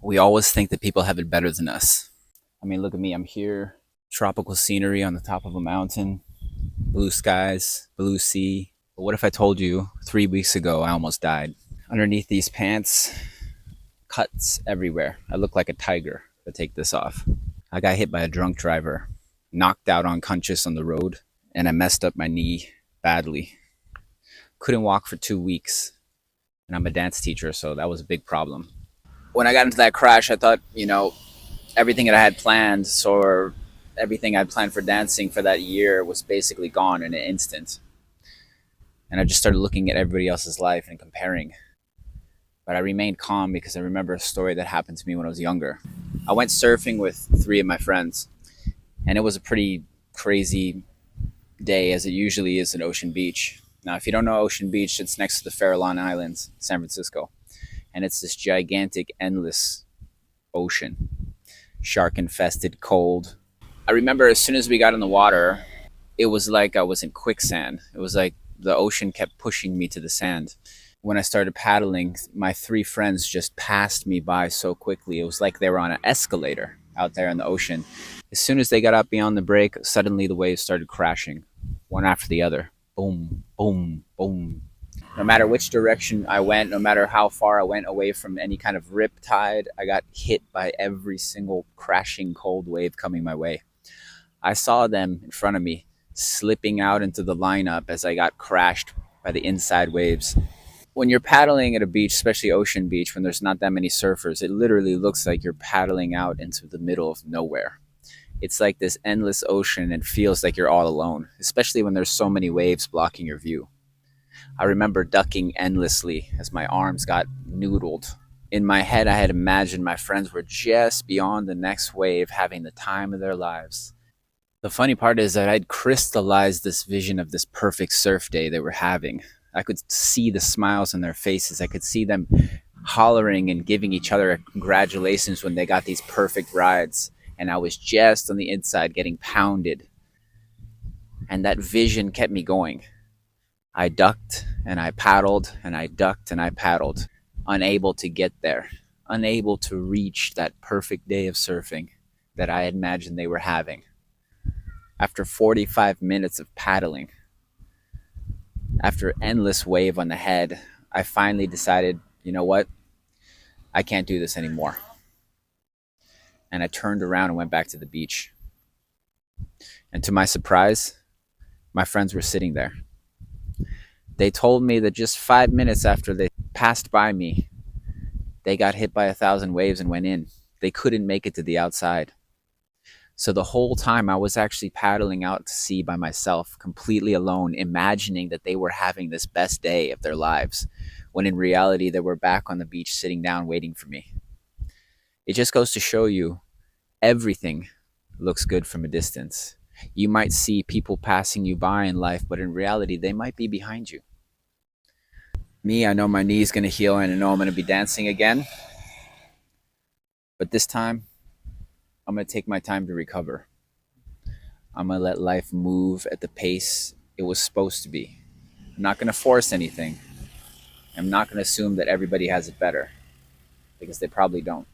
We always think that people have it better than us. I mean, look at me. I'm here, tropical scenery on the top of a mountain, blue skies, blue sea. But what if I told you 3 weeks ago I almost died? Underneath these pants, cuts everywhere. I look like a tiger if I take this off. I got hit by a drunk driver, knocked out unconscious on the road, and I messed up my knee badly. Couldn't walk for 2 weeks. And I'm a dance teacher, so that was a big problem. When I got into that crash, I thought, everything that I had planned, or everything I'd planned for dancing for that year was basically gone in an instant. And I just started looking at everybody else's life and comparing. But I remained calm because I remember a story that happened to me when I was younger. I went surfing with three of my friends, and it was a pretty crazy day, as it usually is in Ocean Beach. Now, if you don't know Ocean Beach, it's next to the Farallon Islands, San Francisco. And it's this gigantic, endless ocean, shark infested, cold. I remember as soon as we got in the water, it was like I was in quicksand. It was like the ocean kept pushing me to the sand. When I started paddling, my three friends just passed me by so quickly. It was like they were on an escalator out there in the ocean. As soon as they got up beyond the break, suddenly the waves started crashing, one after the other. Boom, boom, boom. No matter which direction I went, no matter how far I went away from any kind of rip tide, I got hit by every single crashing cold wave coming my way. I saw them in front of me, slipping out into the lineup as I got crashed by the inside waves. When you're paddling at a beach, especially Ocean Beach, when there's not that many surfers, it literally looks like you're paddling out into the middle of nowhere. It's like this endless ocean and feels like you're all alone, especially when there's so many waves blocking your view. I remember ducking endlessly as my arms got noodled. In my head, I had imagined my friends were just beyond the next wave, having the time of their lives. The funny part is that I'd crystallized this vision of this perfect surf day they were having. I could see the smiles on their faces. I could see them hollering and giving each other congratulations when they got these perfect rides. And I was just on the inside getting pounded. And that vision kept me going. I ducked and I paddled and I ducked and I paddled, unable to get there, unable to reach that perfect day of surfing that I imagined they were having. After 45 minutes of paddling, after endless wave on the head, I finally decided, you know what? I can't do this anymore. And I turned around and went back to the beach. And to my surprise, my friends were sitting there. They told me that just 5 minutes after they passed by me, they got hit by 1,000 waves and went in. They couldn't make it to the outside. So the whole time I was actually paddling out to sea by myself, completely alone, imagining that they were having this best day of their lives, when in reality they were back on the beach sitting down waiting for me. It just goes to show you, everything looks good from a distance. You might see people passing you by in life, but in reality they might be behind you. Me, I know my knee's going to heal and I know I'm going to be dancing again. But this time, I'm going to take my time to recover. I'm going to let life move at the pace it was supposed to be. I'm not going to force anything. I'm not going to assume that everybody has it better, because they probably don't.